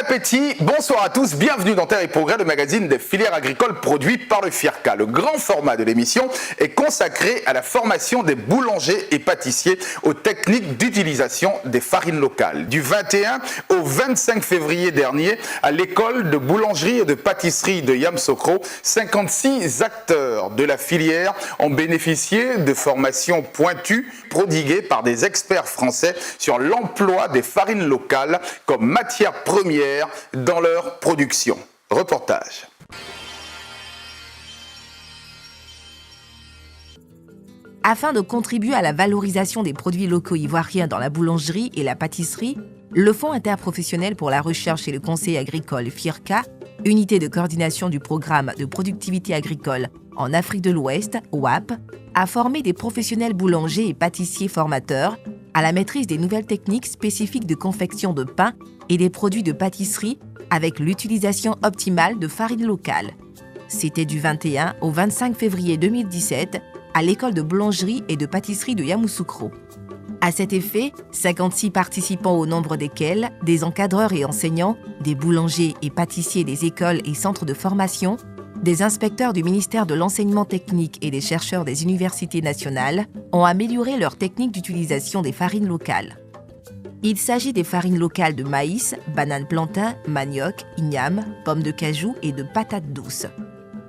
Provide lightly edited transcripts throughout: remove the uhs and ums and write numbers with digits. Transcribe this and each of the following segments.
appétit, bonsoir à tous, bienvenue dans Terre et Progrès, le magazine des filières agricoles produit par le FIRCA. Le grand format de l'émission est consacré à la formation des boulangers et pâtissiers aux techniques d'utilisation des farines locales. Du 21 au 25 février dernier, à l'école de boulangerie et de pâtisserie de Yamoussoukro, 56 acteurs de la filière ont bénéficié de formations pointues prodiguées par des experts français sur l'emploi des farines locales comme matière première dans leur production. Reportage. Afin de contribuer à la valorisation des produits locaux ivoiriens dans la boulangerie et la pâtisserie, le Fonds interprofessionnel pour la recherche et le conseil agricole FIRCA, unité de coordination du programme de productivité agricole en Afrique de l'Ouest, OAP, a formé des professionnels boulangers et pâtissiers formateurs à la maîtrise des nouvelles techniques spécifiques de confection de pain et des produits de pâtisserie avec l'utilisation optimale de farine locale. C'était du 21 au 25 février 2017 à l'école de boulangerie et de pâtisserie de Yamoussoukro. À cet effet, 56 participants au nombre desquels des encadreurs et enseignants, des boulangers et pâtissiers des écoles et centres de formation, des inspecteurs du ministère de l'enseignement technique et des chercheurs des universités nationales ont amélioré leur technique d'utilisation des farines locales. Il s'agit des farines locales de maïs, banane plantain, manioc, igname, pommes de cajou et de patates douces.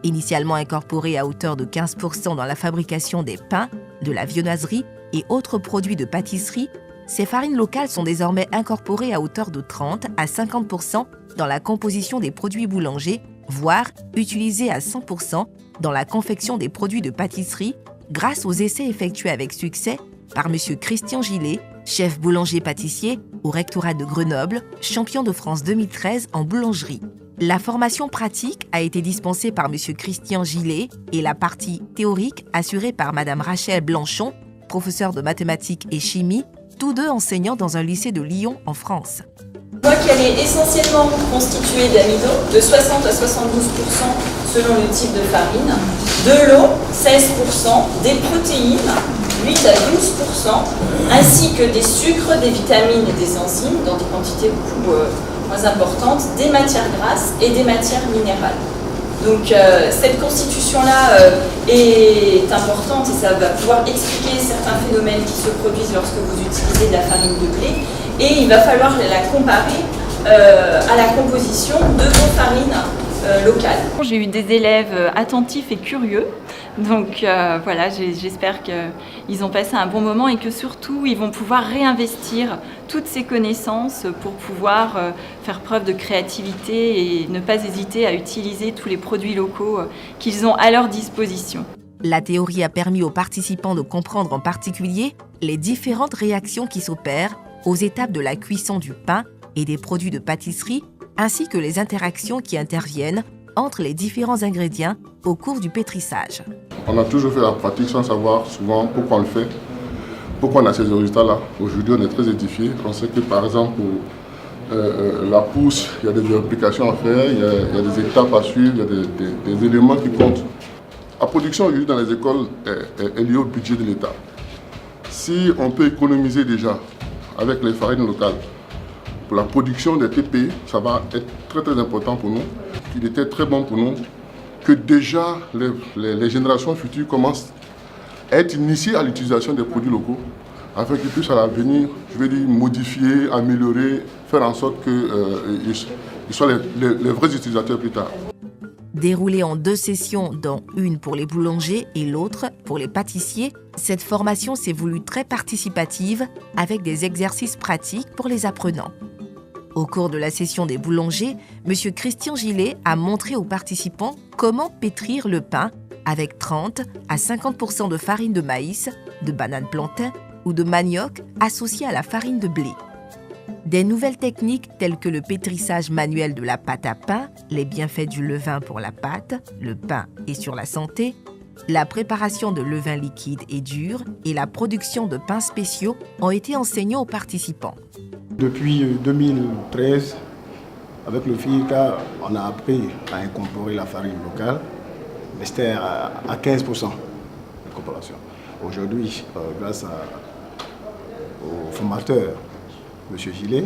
Initialement incorporées à hauteur de 15% dans la fabrication des pains, de la viennoiserie et autres produits de pâtisserie, ces farines locales sont désormais incorporées à hauteur de 30 à 50% dans la composition des produits boulangers, voire utilisées à 100% dans la confection des produits de pâtisserie grâce aux essais effectués avec succès par M. Christian Gillet, chef boulanger-pâtissier au rectorat de Grenoble, champion de France 2013 en boulangerie. La formation pratique a été dispensée par M. Christian Gillet et la partie théorique assurée par Mme Rachel Blanchon, professeure de mathématiques et chimie, tous deux enseignants dans un lycée de Lyon en France. On voit qu'elle est essentiellement constituée d'amidon, de 60 à 72% selon le type de farine, de l'eau, 16%, des protéines, 8 à 12%, ainsi que des sucres, des vitamines et des enzymes dans des quantités beaucoup moins importantes, des matières grasses et des matières minérales. Donc cette constitution-là est importante et ça va pouvoir expliquer certains phénomènes qui se produisent lorsque vous utilisez de la farine de blé. Et il va falloir la comparer à la composition de vos farines locales. J'ai eu des élèves attentifs et curieux, donc voilà, j'espère qu'ils ont passé un bon moment et que surtout ils vont pouvoir réinvestir toutes ces connaissances pour pouvoir faire preuve de créativité et ne pas hésiter à utiliser tous les produits locaux qu'ils ont à leur disposition. La théorie a permis aux participants de comprendre en particulier les différentes réactions qui s'opèrent aux étapes de la cuisson du pain et des produits de pâtisserie, ainsi que les interactions qui interviennent entre les différents ingrédients au cours du pétrissage. On a toujours fait la pratique sans savoir souvent pourquoi on le fait, pourquoi on a ces résultats-là. Aujourd'hui, on est très édifiés. On sait que par exemple, pour la pousse, il y a des vérifications à faire, il y a des étapes à suivre, il y a des éléments qui comptent. La production aujourd'hui dans les écoles est liée au budget de l'État. Si on peut économiser déjà avec les farines locales pour la production des TPE, ça va être très très important pour nous. Il était très bon pour nous que déjà les générations futures commencent à être initiées à l'utilisation des produits locaux afin qu'ils puissent à l'avenir, modifier, améliorer, faire en sorte qu'ils soient les vrais utilisateurs plus tard. Déroulée en 2 sessions, dont une pour les boulangers et l'autre pour les pâtissiers, cette formation s'est voulue très participative avec des exercices pratiques pour les apprenants. Au cours de la session des boulangers, M. Christian Gillet a montré aux participants comment pétrir le pain avec 30 à 50% de farine de maïs, de banane plantain ou de manioc associée à la farine de blé. Des nouvelles techniques telles que le pétrissage manuel de la pâte à pain, les bienfaits du levain pour la pâte, le pain et sur la santé, la préparation de levain liquide et dur et la production de pains spéciaux ont été enseignés aux participants. Depuis 2013, avec le FIRCA, on a appris à incorporer la farine locale, mais c'était à 15% d'incorporation. Aujourd'hui, grâce au formateur, M. Gillet,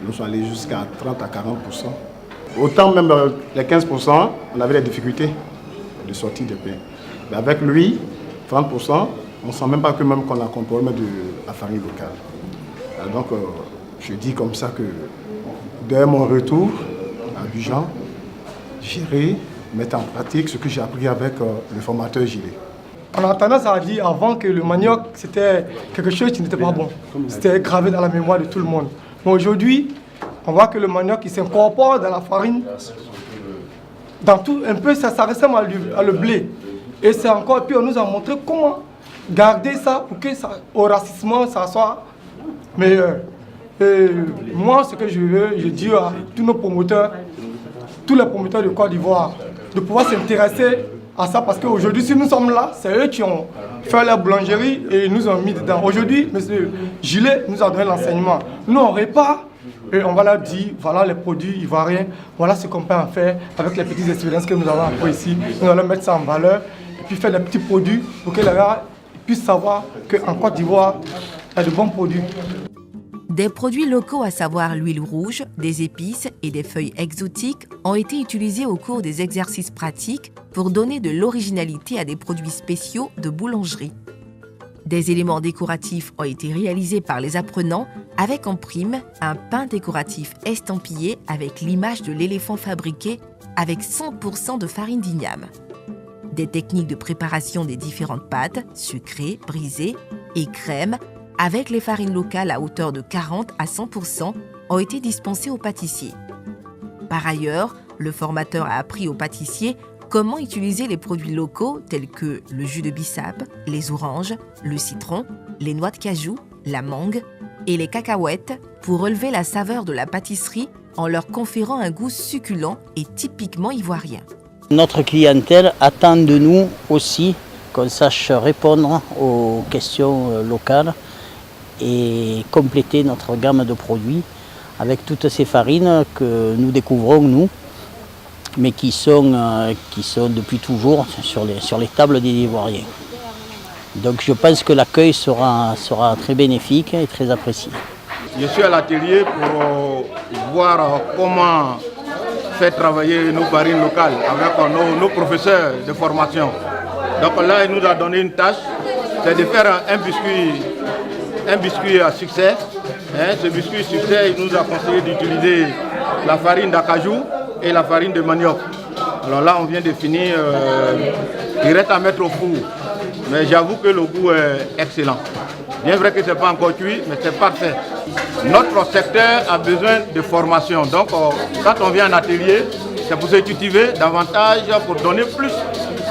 Nous sommes allés jusqu'à 30 à 40%. Autant même les 15%, on avait des difficultés de sortie de pain. Mais avec lui, 30%, on ne sent même pas même qu'on a contrôle de la farine locale. Donc, je dis comme ça que dès mon retour à Abidjan, j'irai mettre en pratique ce que j'ai appris avec le formateur Gilet. On a tendance à dire avant que le manioc, c'était quelque chose qui n'était pas bon. C'était gravé dans la mémoire de tout le monde. Mais aujourd'hui, on voit que le manioc il s'incorpore dans la farine. Dans tout, un peu, ça ressemble à le blé. Et c'est encore, puis on nous a montré comment garder ça pour que ça, au racisme, ça soit meilleur. Et moi, ce que je veux, je dis à tous nos promoteurs, tous les promoteurs de Côte d'Ivoire, de pouvoir s'intéresser à ça parce qu'aujourd'hui, si nous sommes là, c'est eux qui ont fait la boulangerie et ils nous ont mis dedans. Aujourd'hui, M. Gilet nous a donné l'enseignement. Nous, on répare et on va leur dire, voilà les produits ivoiriens, voilà ce qu'on peut en faire avec les petites expériences que nous avons appris ici. Nous allons mettre ça en valeur et puis faire des petits produits pour que les gens puissent savoir qu'en Côte d'Ivoire, il y a de bons produits. Des produits locaux, à savoir l'huile rouge, des épices et des feuilles exotiques, ont été utilisés au cours des exercices pratiques pour donner de l'originalité à des produits spéciaux de boulangerie. Des éléments décoratifs ont été réalisés par les apprenants avec en prime un pain décoratif estampillé avec l'image de l'éléphant fabriqué avec 100% de farine d'igname. Des techniques de préparation des différentes pâtes, sucrées, brisées et crèmes, avec les farines locales à hauteur de 40 à 100%, ont été dispensées aux pâtissiers. Par ailleurs, le formateur a appris aux pâtissiers comment utiliser les produits locaux tels que le jus de bissap, les oranges, le citron, les noix de cajou, la mangue et les cacahuètes pour relever la saveur de la pâtisserie en leur conférant un goût succulent et typiquement ivoirien. Notre clientèle attend de nous aussi qu'on sache répondre aux questions locales et compléter notre gamme de produits avec toutes ces farines que nous découvrons nous, mais qui sont depuis toujours sur les tables des Ivoiriens. Donc je pense que l'accueil sera très bénéfique et très apprécié. Je suis à l'atelier pour voir comment faire travailler nos farines locales avec nos professeurs de formation. Donc là, il nous a donné une tâche, c'est de faire un biscuit à succès. Ce biscuit à succès, il nous a conseillé d'utiliser la farine d'acajou et la farine de manioc. Alors là, on vient de finir, il reste à mettre au four. Mais j'avoue que le goût est excellent. Bien vrai que ce n'est pas encore cuit, mais c'est parfait. Notre secteur a besoin de formation. Donc, quand on vient en atelier, c'est pour se cultiver davantage, pour donner plus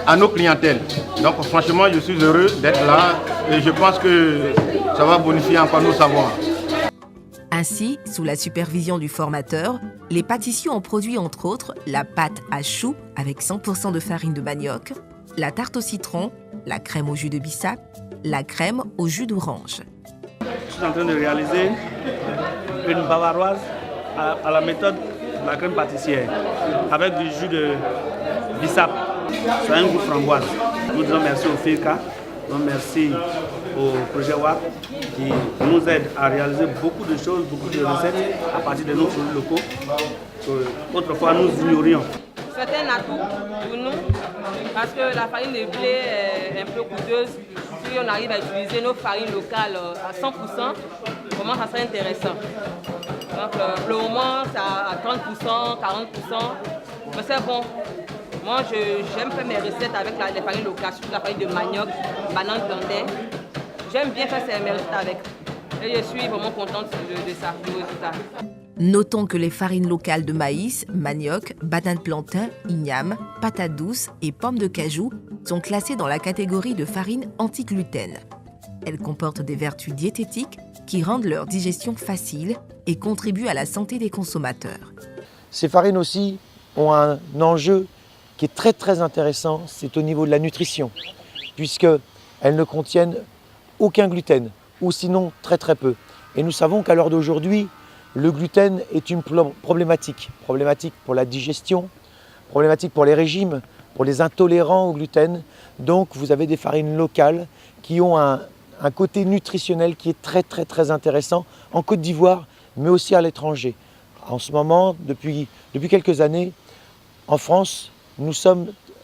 à nos clientèles. Donc, franchement, je suis heureux d'être là et je pense que ça va bonifier encore nos savoirs. Ainsi, sous la supervision du formateur, les pâtissiers ont produit entre autres la pâte à choux avec 100% de farine de manioc, la tarte au citron, la crème au jus de bissap, la crème au jus d'orange. Je suis en train de réaliser une bavaroise à la méthode de la crème pâtissière avec du jus de bissap. C'est un goût framboise. Nous disons merci au FIRCA, merci au projet WAP qui nous aide à réaliser beaucoup de choses, beaucoup de recettes à partir de nos produits locaux qu'autrefois nous ignorions. C'est un atout pour nous parce que la farine de blé est un peu coûteuse. Si on arrive à utiliser nos farines locales à 100%, vraiment ça serait intéressant. Donc pour le moment c'est à 30%, 40%, mais c'est bon. Moi j'aime faire mes recettes avec les farines locales, surtout la farine de manioc, banane plantain. J'aime bien faire mes recettes avec. Et je suis vraiment contente de ça, du résultat. Notons que les farines locales de maïs, manioc, banane plantain, igname, patates douces et pommes de cajou sont classées dans la catégorie de farines anti-gluten. Elles comportent des vertus diététiques qui rendent leur digestion facile et contribuent à la santé des consommateurs. Ces farines aussi ont un enjeu qui est très très intéressant, c'est au niveau de la nutrition, puisqu'elles ne contiennent aucun gluten, ou sinon très très peu. Et nous savons qu'à l'heure d'aujourd'hui, le gluten est une problématique pour la digestion, problématique pour les régimes, pour les intolérants au gluten. Donc vous avez des farines locales qui ont un côté nutritionnel qui est très très très intéressant. En Côte d'Ivoire, mais aussi à l'étranger. En ce moment, depuis quelques années, en France,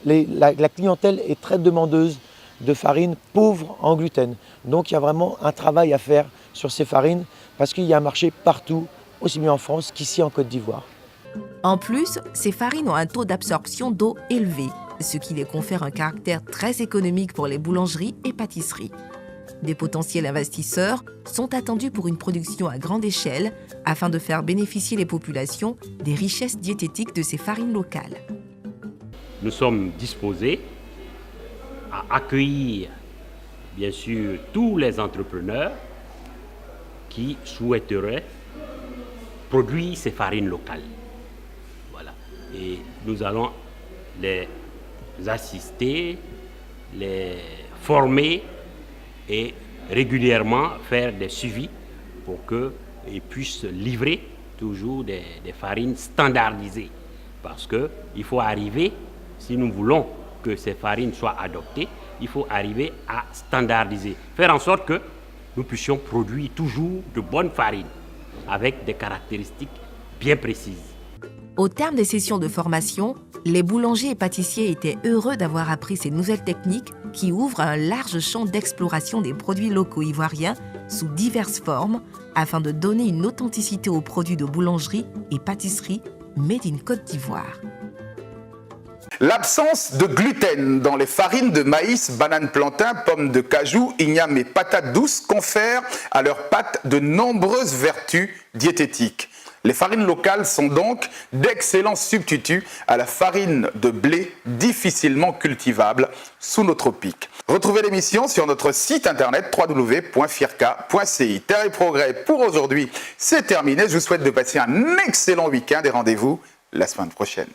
la clientèle est très demandeuse de farines pauvres en gluten. Donc il y a vraiment un travail à faire sur ces farines parce qu'il y a un marché partout, aussi bien en France qu'ici en Côte d'Ivoire. En plus, ces farines ont un taux d'absorption d'eau élevé, ce qui les confère un caractère très économique pour les boulangeries et pâtisseries. Des potentiels investisseurs sont attendus pour une production à grande échelle afin de faire bénéficier les populations des richesses diététiques de ces farines locales. Nous sommes disposés à accueillir, bien sûr, tous les entrepreneurs qui souhaiteraient produire ces farines locales. Voilà. Et nous allons les assister, les former et régulièrement faire des suivis pour qu'ils puissent livrer toujours des farines standardisées. Parce qu'il faut arriver, si nous voulons que ces farines soient adoptées, il faut arriver à standardiser, faire en sorte que nous puissions produire toujours de bonnes farines avec des caractéristiques bien précises. Au terme des sessions de formation, les boulangers et pâtissiers étaient heureux d'avoir appris ces nouvelles techniques qui ouvrent un large champ d'exploration des produits locaux ivoiriens sous diverses formes afin de donner une authenticité aux produits de boulangerie et pâtisserie made in Côte d'Ivoire. L'absence de gluten dans les farines de maïs, bananes plantain, pommes de cajou, igname et patates douces confère à leurs pâtes de nombreuses vertus diététiques. Les farines locales sont donc d'excellents substituts à la farine de blé difficilement cultivable sous nos tropiques. Retrouvez l'émission sur notre site internet www.firca.ci. Terre et Progrès pour aujourd'hui, c'est terminé. Je vous souhaite de passer un excellent week-end et rendez-vous la semaine prochaine.